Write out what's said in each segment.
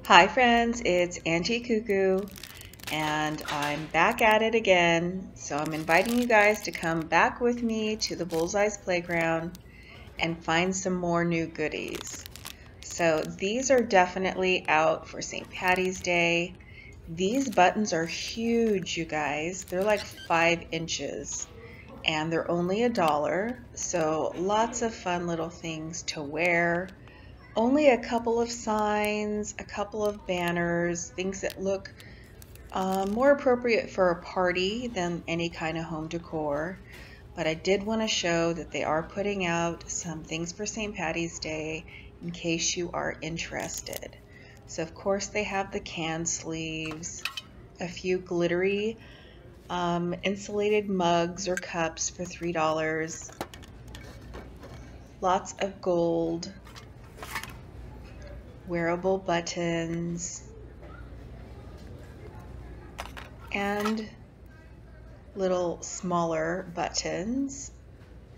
Hi friends, it's Auntie Cuckoo and I'm back at it again. So I'm inviting you guys to come back with me to the Bullseye's playground and find some more new goodies. So these are definitely out for St. Patty's Day. These buttons are huge, you guys. They're like 5 inches and they're only $1. So lots of fun little things to wear. Only a couple of signs, a couple of banners, things that look more appropriate for a party than any kind of home decor. But I did want to show that they are putting out some things for St. Patty's Day in case you are interested. So of course they have the can sleeves, a few glittery insulated mugs or cups for $3, lots of gold, wearable buttons, and little smaller buttons.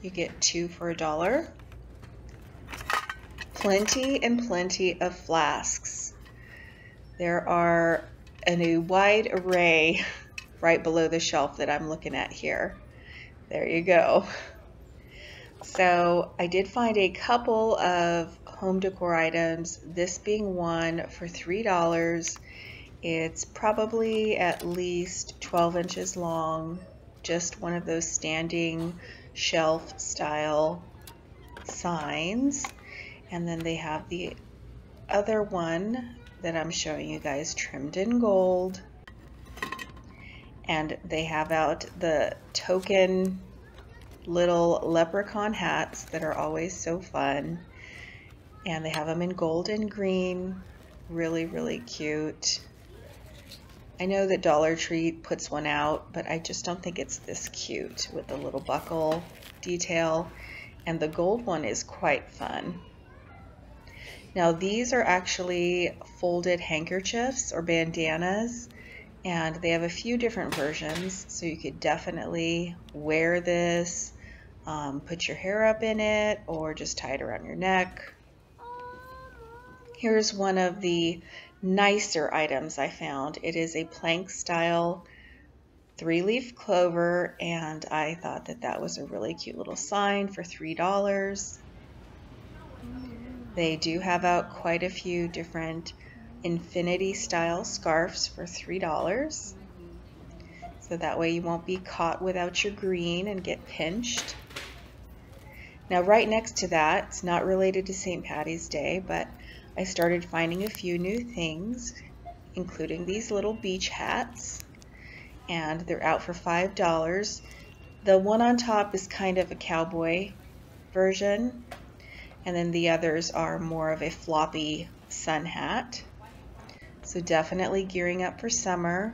You get 2 for $1. Plenty and plenty of flasks. There are a wide array right below the shelf that I'm looking at here. There you go. So I did find a couple of home decor items, this being one for $3. It's probably at least 12 inches long, just one of those standing shelf style signs. And then they have the other one that I'm showing you guys trimmed in gold. And they have out the token little leprechaun hats that are always so fun. And they have them in gold and green. Really, really cute. I know that Dollar Tree puts one out, but I just don't think it's this cute with the little buckle detail. And the gold one is quite fun. Now these are actually folded handkerchiefs or bandanas, and they have a few different versions, so you could definitely wear this, put your hair up in it, or just tie it around your neck. Here's one of the nicer items I found. It is a plank style 3-leaf clover, and I thought that that was a really cute little sign for $3. They do have out quite a few different infinity style scarves for $3. So that way you won't be caught without your green and get pinched. Now right next to that, it's not related to St. Patty's Day, but I started finding a few new things, including these little beach hats, and they're out for $5. The one on top is kind of a cowboy version, and then the others are more of a floppy sun hat. So definitely gearing up for summer.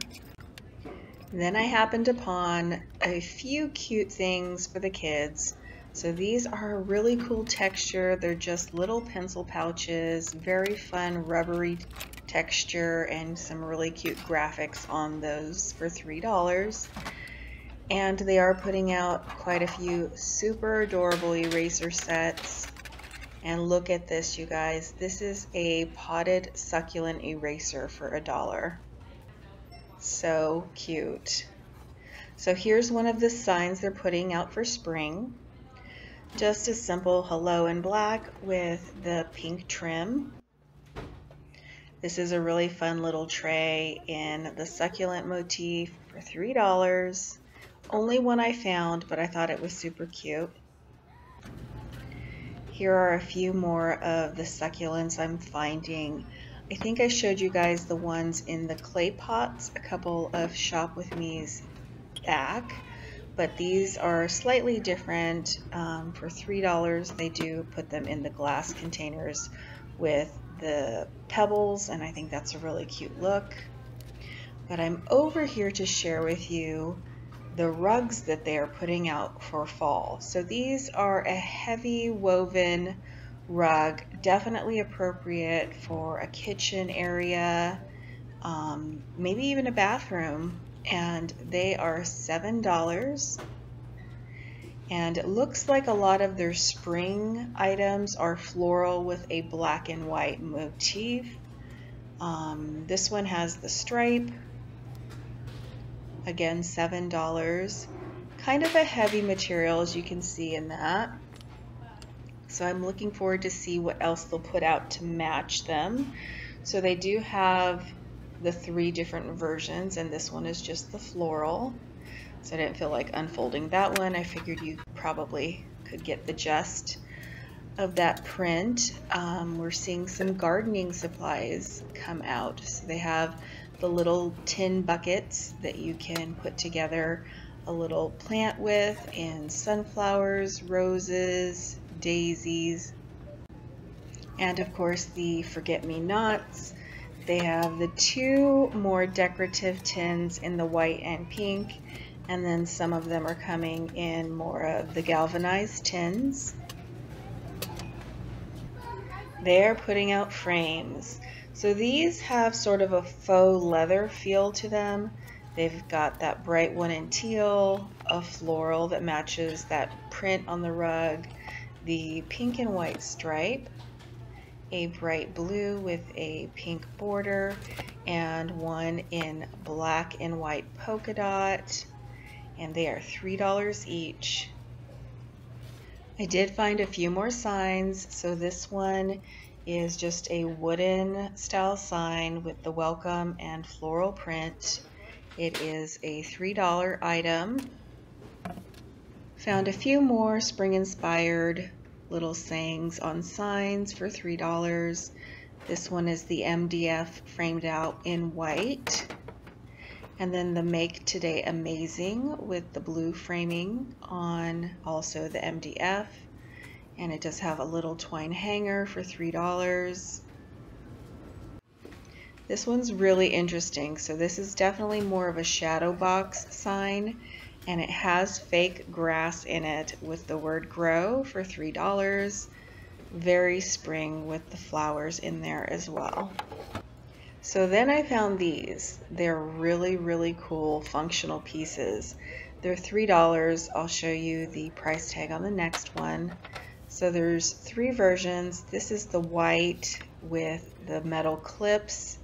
And then I happened upon a few cute things for the kids. So these are a really cool texture. They're just little pencil pouches, very fun rubbery texture, and some really cute graphics on those for $3. And they are putting out quite a few super adorable eraser sets. And look at this, you guys. This is a potted succulent eraser for $1. So cute. So here's one of the signs they're putting out for spring. Just a simple hello in black with the pink trim. This is a really fun little tray in the succulent motif for $3. Only one I found, but I thought it was super cute. Here are a few more of the succulents I'm finding. I think I showed you guys the ones in the clay pots a couple of Shop With Me's back, but these are slightly different. For $3, they do put them in the glass containers with the pebbles, and I think that's a really cute look. But I'm over here to share with you the rugs that they are putting out for fall. So these are a heavy woven rug, definitely appropriate for a kitchen area, maybe even a bathroom, and they are $7. And it looks like a lot of their spring items are floral with a black and white motif. This one has the stripe, again $7. Kind of a heavy material, as you can see in that. So I'm looking forward to see what else they'll put out to match them. So they do have the 3 different versions, and this one is just the floral. So I didn't feel like unfolding that one. I figured you probably could get the gist of that print. We're seeing some gardening supplies come out. So they have the little tin buckets that you can put together a little plant with, and sunflowers, roses, daisies, and of course the forget-me-nots. They have the 2 more decorative tins in the white and pink, and then some of them are coming in more of the galvanized tins. They're putting out frames. So these have sort of a faux leather feel to them. They've got that bright one in teal, a floral that matches that print on the rug, the pink and white stripe, a bright blue with a pink border, and one in black and white polka dot, and they are $3 each. I did find a few more signs. So this one is just a wooden style sign with the welcome and floral print. It is a $3 item. Found a few more spring inspired little sayings on signs for $3. This one is the MDF framed out in white. And then the Make Today Amazing with the blue framing on also the MDF. And it does have a little twine hanger for $3. This one's really interesting. So this is definitely more of a shadow box sign, and it has fake grass in it with the word grow for $3. Very spring with the flowers in there as well. So then I found these. They're really, really cool functional pieces. They're $3. I'll show you the price tag on the next one. So there's 3 versions. This is the white with the metal clips.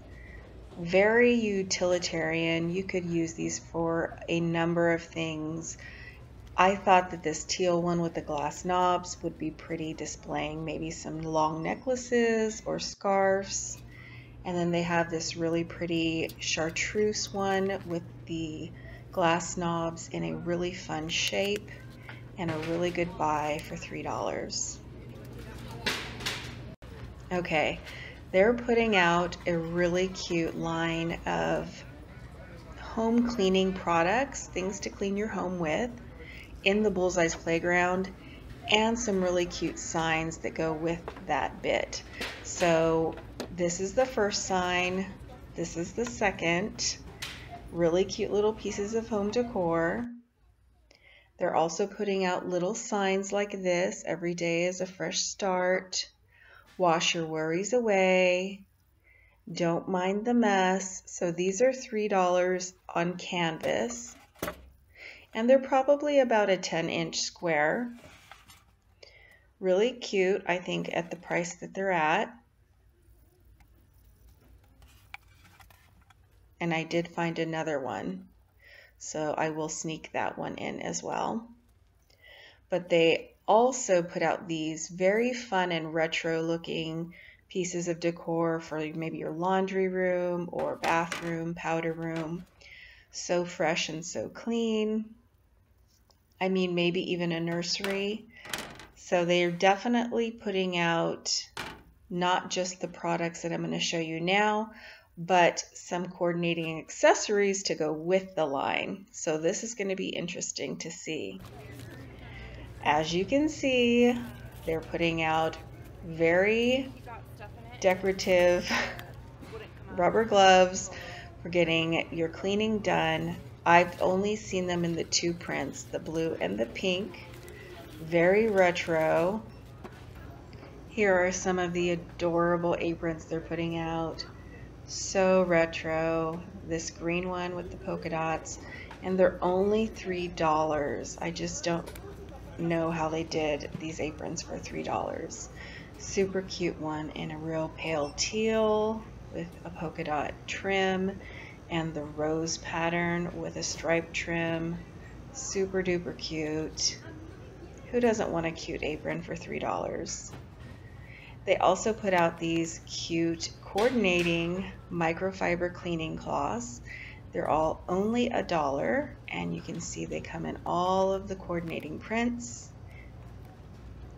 Very utilitarian. You could use these for a number of things. I thought that this teal one with the glass knobs would be pretty, displaying maybe some long necklaces or scarves. And then they have this really pretty chartreuse one with the glass knobs in a really fun shape, and a really good buy for $3. Okay, they're putting out a really cute line of home cleaning products, things to clean your home with, in the Bullseye's playground, and some really cute signs that go with that bit. So this is the first sign, this is the second. Really cute little pieces of home decor. They're also putting out little signs like this: every day is a fresh start, wash your worries away, don't mind the mess. So these are $3 on canvas, and they're probably about a 10-inch square. Really cute, I think, at the price that they're at. And I did find another one, so I will sneak that one in as well. But they also put out these very fun and retro looking pieces of decor for maybe your laundry room or bathroom, powder room. So fresh and so clean. I mean, maybe even a nursery. So they're definitely putting out not just the products that I'm going to show you now, but some coordinating accessories to go with the line. So this is going to be interesting to see. As you can see, they're putting out very decorative rubber gloves for getting your cleaning done. I've only seen them in the 2 prints, the blue and the pink. Very retro. Here are some of the adorable aprons they're putting out. So retro. This green one with the polka dots, and they're only $3. I just don't know how they did these aprons for $3. Super cute one in a real pale teal. with a polka dot trim and the rose pattern with a stripe trim. Super duper cute. Who doesn't want a cute apron for $3? They also put out these cute coordinating microfiber cleaning cloths. They're all only $1, and you can see they come in all of the coordinating prints,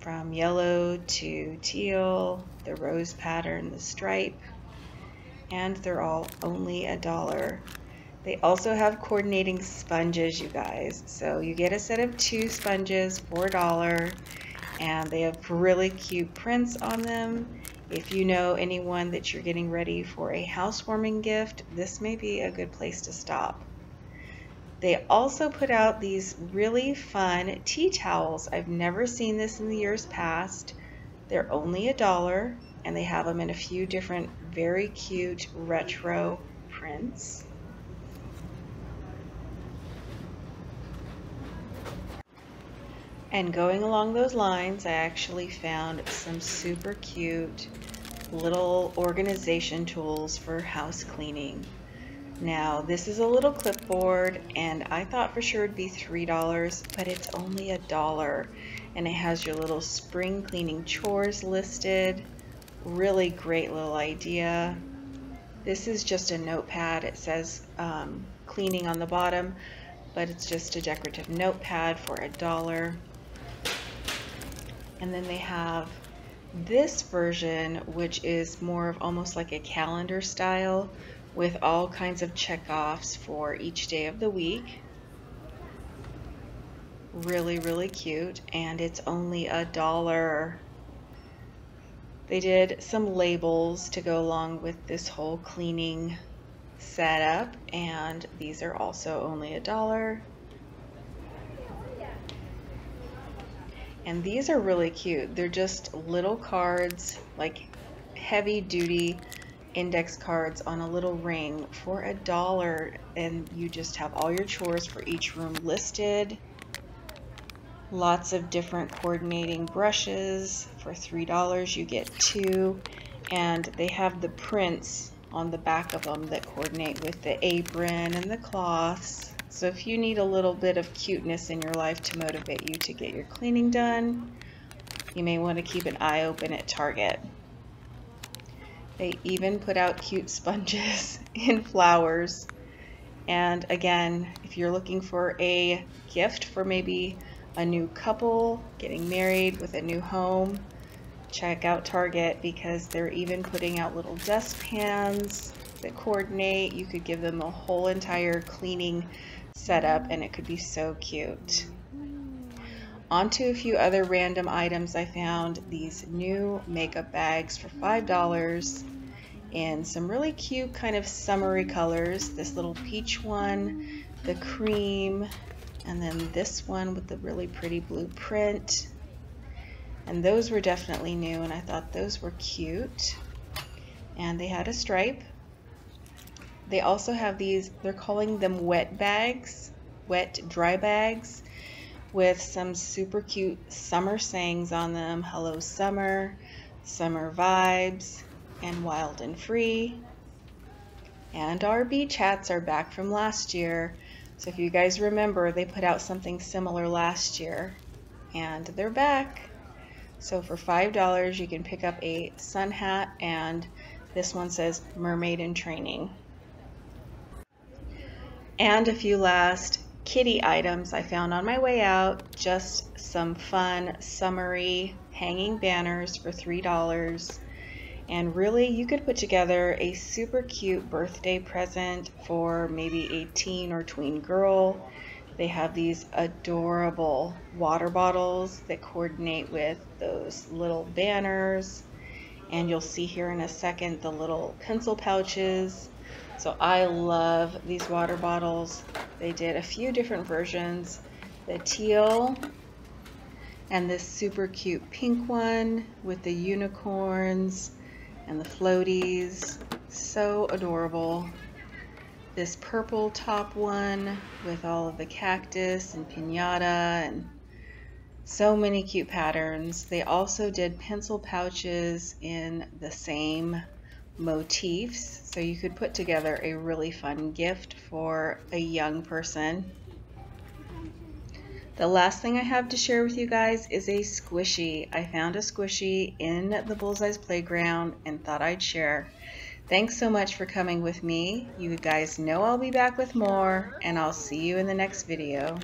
from yellow to teal, the rose pattern, the stripe, and they're all only $1. They also have coordinating sponges, you guys. So you get a set of 2 sponges for $1, and they have really cute prints on them. If you know anyone that you're getting ready for a housewarming gift, this may be a good place to stop. They also put out these really fun tea towels. I've never seen this in the years past. They're only $1, and they have them in a few different very cute retro prints. And going along those lines, I actually found some super cute little organization tools for house cleaning. Now, this is a little clipboard, and I thought for sure it'd be $3, but it's only $1, and it has your little spring cleaning chores listed. Really great little idea. This is just a notepad. It says cleaning on the bottom, but it's just a decorative notepad for $1. And then they have this version, which is more of almost like a calendar style with all kinds of checkoffs for each day of the week. Really, really cute, and it's only $1. They did some labels to go along with this whole cleaning setup, and these are also only $1. And these are really cute. They're just little cards, like heavy duty index cards on a little ring for $1, and you just have all your chores for each room listed. Lots of different coordinating brushes. For $3 you get 2, and they have the prints on the back of them that coordinate with the apron and the cloths. So if you need a little bit of cuteness in your life to motivate you to get your cleaning done, you may want to keep an eye open at Target. They even put out cute sponges in flowers. And again, if you're looking for a gift for maybe a new couple getting married with a new home, check out Target, because they're even putting out little dustpans that coordinate. You could give them a whole entire cleaning setup, and it could be so cute. On to a few other random items. I found these new makeup bags for $5 in some really cute kind of summery colors. This little peach one, the cream, and then this one with the really pretty blue print. And those were definitely new, and I thought those were cute. And they had a stripe. They also have these, they're calling them wet bags, wet dry bags, with some super cute summer sayings on them. Hello summer, summer vibes, and wild and free. And our beach hats are back from last year. So if you guys remember, they put out something similar last year, and they're back. So for $5 you can pick up a sun hat, and this one says Mermaid in Training. And a few last kitty items I found on my way out. Just some fun summery hanging banners for $3. And really, you could put together a super cute birthday present for maybe a teen or tween girl. They have these adorable water bottles that coordinate with those little banners. And you'll see here in a second the little pencil pouches. So I love these water bottles. They did a few different versions. The teal and this super cute pink one with the unicorns and the floaties. So adorable. This purple top one with all of the cactus and piñata and so many cute patterns. They also did pencil pouches in the same motifs, so you could put together a really fun gift for a young person. The last thing I have to share with you guys is a squishy. I found a squishy in the Bullseye's playground and thought I'd share. Thanks so much for coming with me. You guys know I'll be back with more, and I'll see you in the next video.